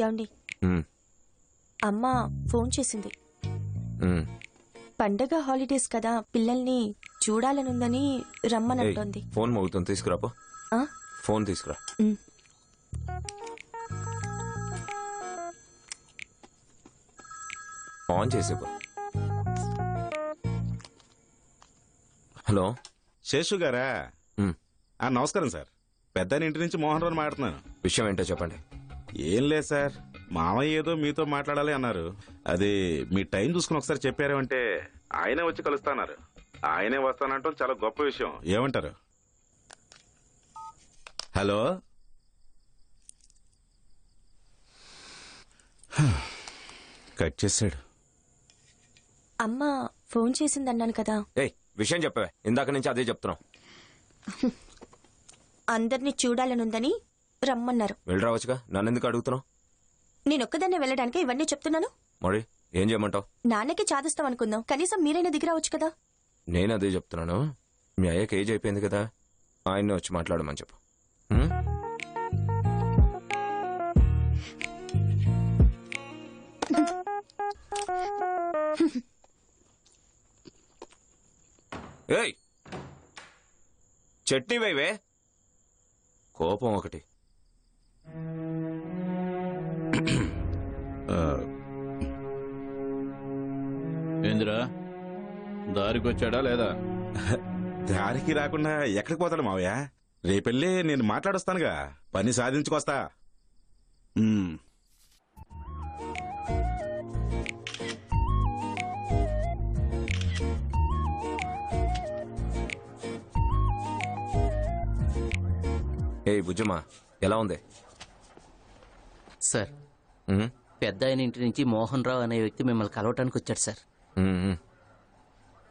ఏమండి, అమ్మ ఫోన్ చేసింది. పండగ హాలిడేస్ కదా, పిల్లల్ని చూడాలనుందని రమ్మనంటోంది. ఫోన్ మోగుతుంది, తీసుకురాపో. ఫోన్ తీసుకురా. ఆన్ చేసేపో. హలో, శేషు గారా? నమస్కారం సార్. పెద్దని ఇంటి నుంచి మోహన్ రావు మాట్లాడుతున్నాను. విషయం ఏంటో చెప్పండి. ఏం లేదు సార్, మామయ్య ఏదో మీతో మాట్లాడాలి అన్నారు. అది మీ టైం చూసుకుని ఒకసారి చెప్పారు అంటే ఆయనే వచ్చి కలుస్తాన్నారు. ఆయనే వస్తానంటాం చాలా గొప్ప విషయం. ఏమంటారు? హలో, కట్ చేశాడు. అమ్మ ఫోన్ చేసిందన్నాను కదా. విషయం చెప్పవే, ఇందాక నుంచి అదే చెప్తున్నాం. అందరినీ చూడాలనుందని రమ్మన్నారు. వెళ్ళి రావచ్చుగా, నన్ను ఎందుకు అడుగుతున్నావు? నేనొక్కదాన్నే వెళ్ళడానికి ఇవన్నీ చెప్తున్నాను. మరి ఏం చేయమంటావు? నాన్నకి చాదిస్తాం అనుకుందాం, కనీసం మీరైనా దిగిరావచ్చు కదా. నేను అదే చెప్తున్నాను. మీ అయ్యకి ఏజ్ అయిపోయింది కదా, ఆయన్ని వచ్చి మాట్లాడమని చెప్పు. ఏయ్, చట్నీ వేవే. కోపం ఒకటి. ఏందిరా, దారికొచ్చాడా లేదా? దారికి రాకుండా ఎక్కడికి పోతాడు మావయ్య? రేపెళ్ళి నేను మాట్లాడొస్తానుగా, పని సాధించుకొస్తా. ఏ బుజ్జమ్మా, ఎలా ఉంది సార్? పెద్ద ఆయన ఇంటి నుంచి మోహన్ రావు అనే వ్యక్తి మిమ్మల్ని కలవటానికి వచ్చాడు సార్.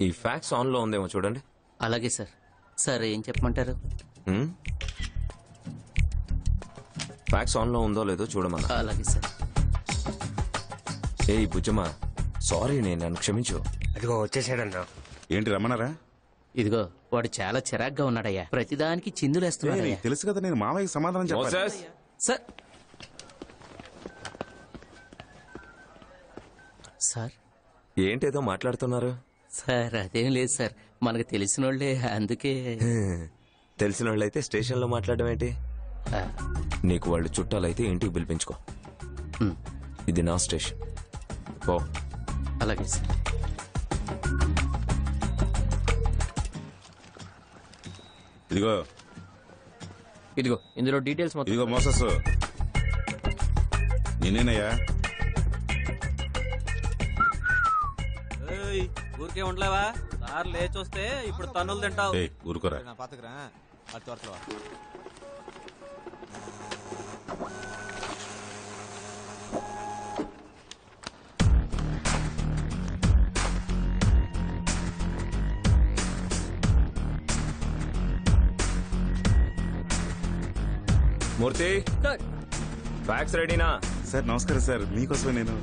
ఈ ఫ్యాక్స్ ఆన్ లో ఉందేమో చూడండి. అలాగే సార్. సార్ ఏం చెప్పమంటారు? ఫ్యాక్స్ ఆన్ లో ఉందో లేదో చూడమన్నా. అలాగే సార్. ఏ బుజ్జమ్మా, సారీ, నేను నన్ను క్షమించు. అదిగో వచ్చేసాడన్నా. ఏంటి రమ్మన్నారా? ఇదిగో వాడు చాలా చిరాగ్గా ఉన్నాడయ్యా, ప్రతిదానికి చిందులేస్తున్నాడు. తెలుసు కదా, నేను మామయ్యకి సమాధానం చెప్పాలి. సార్ సార్ ఏంటేదో మాట్లాడుతున్నారు? సార్ అదేం లేదు సార్, మనకు తెలిసిన వాళ్ళే, అందుకే. తెలిసిన వాళ్ళైతే స్టేషన్ లో మాట్లాడడం ఏంటి? నీకు వాళ్ళు చుట్టాలైతే ఇంటికి పిలిపించుకో. ఇది నా స్టేషన్. ఓ అలాగే సార్. ఇదిగో ఇదిగో ఇందులో డీటెయిల్స్ మొత్తం. ఇదిగో మోసస్, నేనేనయ్యా. ఊరికే ఉండలేవా? సార్ లేచొస్తే ఇప్పుడు తన్నులు తింటావు. ఊరుకోరా. మూర్తి, ఫ్యాక్స్ రెడీనా? సార్ నమస్కారం సార్, మీకోసమే నేను.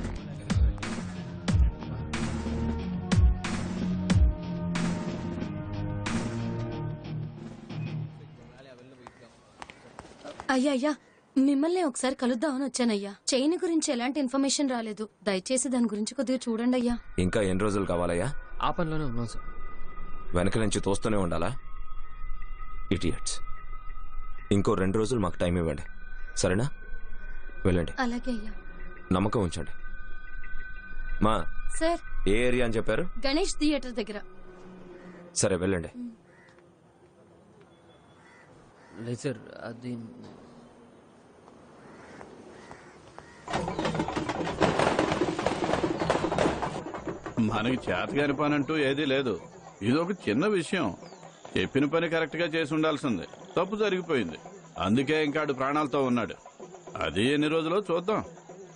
అయ్యా అయ్యా, మిమ్మల్ని ఒకసారి కలుద్దామని వచ్చానయ్యా. చైన్ గురించి ఎలాంటి ఇన్ఫర్మేషన్ రాలేదు, దయచేసి దాని గురించి కొద్దిగా చూడండి అయ్యా. ఇంకా ఎన్ని రోజులు కావాలయ్యా? ఆ పనిలోనే ఉన్నాం సార్. వెనక నుంచి తోస్తూనే ఉండాలా? ఇడియట్స్. ఇంకో 2 రోజులు మాకు టైం ఇవ్వండి, సరేనా? వెళ్ళండి. అలాగే అయ్యా. నమ్మకం ఉంచండి. మా సార్, ఏ ఏరియా అని చెప్పారు? గణేష్ థియేటర్ దగ్గర. సరే వెళ్ళండి. లేదు సార్, అది మనకి చేతగాని పని అంటూ ఏదీ లేదు. ఇదొక చిన్న విషయం. చెప్పిన పని కరెక్ట్ గా చేసి ఉండాల్సింది, తప్పు జరిగిపోయింది. అందుకే ఇంకాడు ప్రాణాలతో ఉన్నాడు. అది ఎన్ని రోజులో చూద్దాం.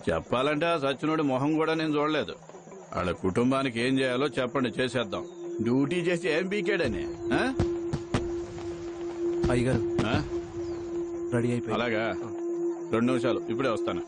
చెప్పాలంటే ఆ సచ్చినోడి మొహం కూడా నేను చూడలేదు. వాళ్ళ కుటుంబానికి ఏం చేయాలో చెప్పండి, చేసేద్దాం. డ్యూటీ చేసి ఏం పీకాడని. అయ్యగారు రెడీ అయిపోయి. అలాగా, 2 నిమిషాలు, ఇప్పుడే వస్తాను.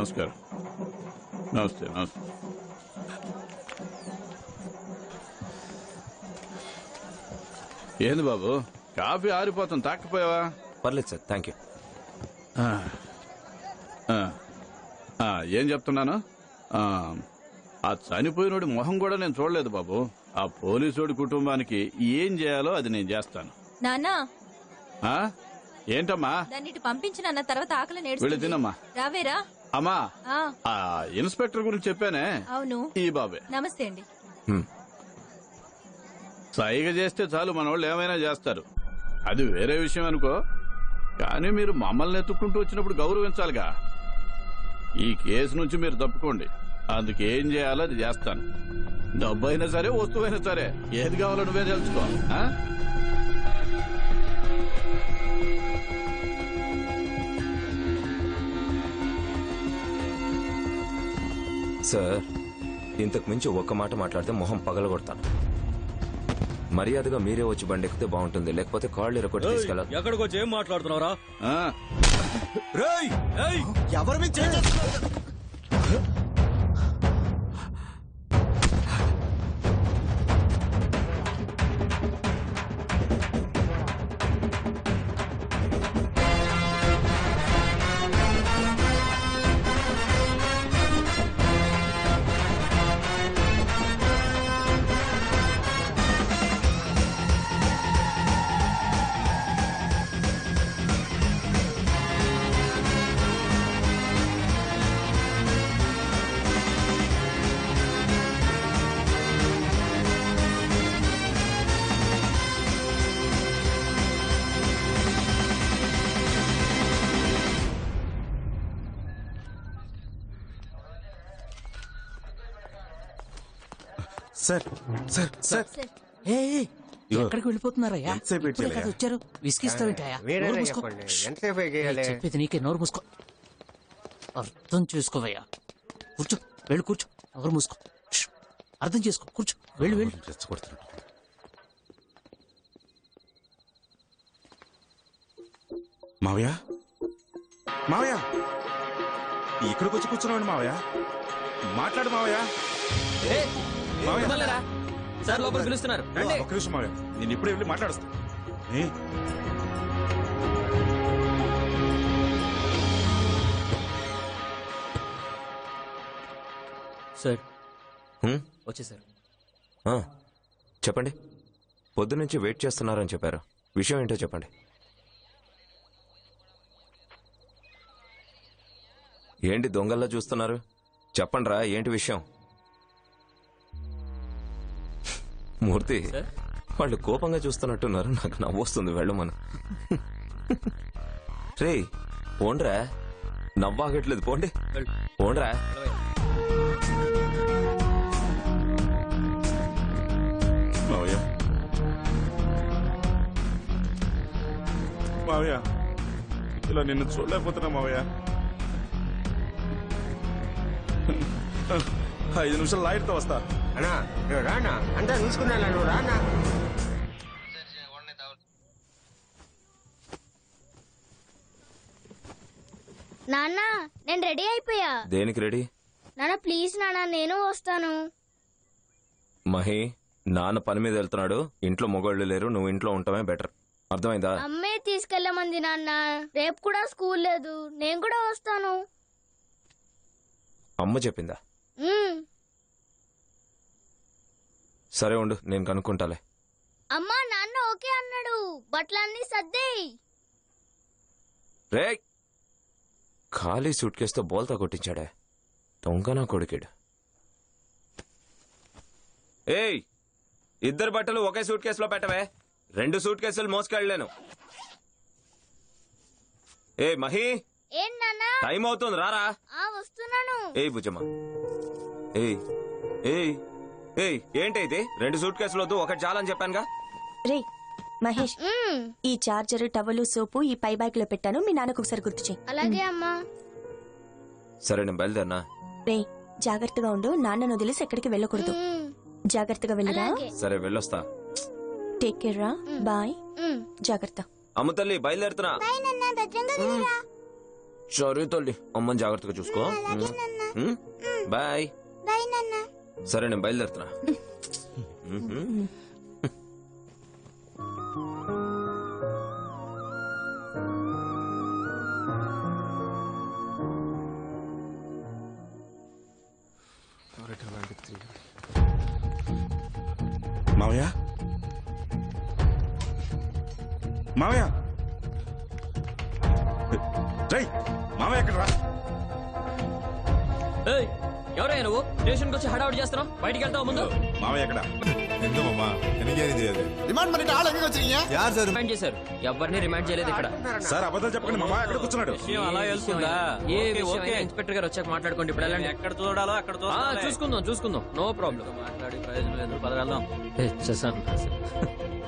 నమస్కారం. నమస్తే నమస్తే. ఏంది బాబు, కాఫీ ఆరిపోతుంది, తాకపోయావా? పర్లేదు సార్, థ్యాంక్ యూ. ఏం చెప్తున్నాను, ఆ చనిపోయినోడి మొహం కూడా నేను చూడలేదు బాబు. ఆ పోలీసోడి కుటుంబానికి ఏం చేయాలో అది నేను చేస్తాను. నాన్నా ఆ? ఏంటమ్మా? దాన్ని ఇటు పంపించిన అన్న తర్వాత ఆకలి వెళ్ళి నేడుస్తుంది. తినమ్మా. రావేరా? అమ్మా, ఆ, ఆ ఇన్స్పెక్టర్ గురించి చెప్పానే, అవును. ఈ బాబే. నమస్తే అండి. సైగ చేస్తే చాలు మనోళ్ళు ఏమైనా చేస్తారు, అది వేరే విషయం అనుకో. కానీ మీరు మమ్మల్ని ఎత్తుక్కుంటూ వచ్చినప్పుడు గౌరవించాలిగా. ఈ కేసు నుంచి మీరు తప్పుకోండి, అందుకు ఏం చేయాలో అది చేస్తాను. డబ్బు అయినా సరే, వస్తువు అయినా సరే, ఏది కావాలో నువ్వే తెలుసుకో. ఆ? సార్, ఇంతకు మించి ఒక్క మాట మాట్లాడితే మొహం పగలగొడతాను. మర్యాదగా మీరే వచ్చి బండి ఎక్కితే బాగుంటుంది, లేకపోతే కాళ్ళు ఎరగొట్టి తీసుకెళ్ళాలి. ఎక్కడికి వచ్చి ఏం మాట్లాడుతున్నారా? ఆ? ఎవరి మీద సార్ సార్ సార్ ఎక్కడికి వెళ్ళిపోతున్నారయ్యా? ఎంతసేపు ఇప్పుడే కదా వచ్చారు, విసిగిస్తావేంటయ్యా? నోరు మూసుకో. చెప్పేది నీకే, నోరు మూసుకో. అర్థం చేసుకోవయ్యా. కూర్చో, వెళ్ళి కూర్చో. నోరు మూసుకో. ష్. అర్థం చేసుకో, కూర్చో. వెళ్ళు వెళ్ళు. రెచ్చగొడుతున్నాడు. మావయ్య మావయ్య, ఇక్కడికి వచ్చి కూర్చున్నాడు మావయ్య. మాట్లాడు మావయ్య. మావయ్య, సార్ లోపల పిలుస్తున్నారు. రండి. ఒక్క నిమిషం మావయ్య, నేను ఇప్పుడే వెళ్ళి మాట్లాడుస్తా. సార్ హ్మ్? వచ్చేసారు. ఆ, చెప్పండి. పొద్దునుంచి వెయిట్ చేస్తున్నారని చెప్పారు, విషయం ఏంటో చెప్పండి. ఏంటి దొంగల్లా చూస్తున్నారు? చెప్పండిరా, ఏంటి విషయం? మూర్తి, వాళ్ళు కోపంగా చూస్తున్నట్టున్నారు, నాకు నవ్వొస్తుంది. వెళ్ళమను. రే పోండ్రా, నవ్వాగట్లేదు, పోండి పోండ్రా. మావయ్య మావయ్య, ఇలా నిన్ను చూడలేకపోతున్నా మావయ్య. 5 నిమిషాలు లాయర్తో వస్తా. అన్నా నువ్వు రానా, అంతా చూసుకున్నా, నువ్వు రానా. నాన్న నేను రెడీ అయిపోయా. దేనికి రెడీ? నాన్న ప్లీజ్ నాన్న, నేను వస్తాను. మహి, నాన్న పని మీద వెళ్తున్నాడు, ఇంట్లో మొగోళ్ళు లేరు, నువ్వు ఇంట్లో ఉండటమే బెటర్. అర్థమైందా? అమ్మే తీసుకెళ్ళమంది నాన్న, రేపు కూడా స్కూల్ లేదు, నేను కూడా వస్తాను. అమ్మ చెప్పిందా? ఉమ్. సరే ఉండు, నేను కనుక్కుంటాలే. అమ్మా నాన్న ఓకే అన్నాడు, బట్టలన్నీ సర్దేయ్. రే, ఖాళీ సూట్ కేసుతో బోల్తా కొట్టించాడే, దొంగనా కొడుకేడు. ఏయ్, ఇద్దరు బట్టలు ఒకే సూట్ కేసులో పెట్టవే, 2 సూట్ కేసులు మోసుకెళ్ళలేను. ఏ మహి, ఏం నాన్న? టైం అవుతుంది, రారా. వస్తున్నాను. ఏయ్ భుజమ్మ, ఏయ్ ఏయ్ ఏయ్, ఏంటి ఇది? 2 సూట్ కేసులు వద్దు, ఒకటి చాలని చెప్పానుగా. రే మహేష్, ఈ చార్జర్, టవలు, సోపు ఈ పై బ్యాగ్ లో పెట్టాను, మీ నాన్నకు ఒకసారి గుర్తు చేయి. అలాగే అమ్మా. సరే, నేను బయలుదేరినా. రే జాగ్రత్తగా ఉండు, నాన్నను వదిలేసి ఎక్కడికి వెళ్ళకూడదు. జాగ్రత్తగా వెళ్ళరా. సరే, వెళ్ళొస్తా. టేక్ కేర్ రా, బాయ్. జాగ్రత్త. అమ్మ తల్లి, బయలుదేరుతున్నా. సరే తల్లి అమ్మని జాగ్రత్తగా చూసుకో. బాయ్. సరే నేను బయలుదేరుతున్నా. మావయ్య మావయ్య రై మావయ్య ఎక్కడ రా? ఏయ్, ఎవరయ్యా నువ్వు స్టేషన్కి వచ్చి హడావుడి చేస్తున్నావు? బయటికి వెళ్తావు ముందు. మావయ్య ఎక్కడ? రిమైండ్ చేశారు, ఎవరిని రిమైండ్ చేయలేదు ఇక్కడ. సార్ అబద్ధాలు చెప్పండి, మా మావయ్య ఎక్కడ కూర్చున్నాడు? విషయం అలా వెళ్తుందా? ఏ ఓకే, విషయం ఓకే. ఇన్స్పెక్టర్ గారు వచ్చాక మాట్లాడుకోండి. ఇప్పుడు వెళ్ళండి. ఎక్కడ చూడాలో అక్కడ చూడాలి. చూసుకుందాం నో ప్రాబ్లం. మాట్లాడి ప్రయోజనం లేదు, పద వెళ్దాం. చేశాను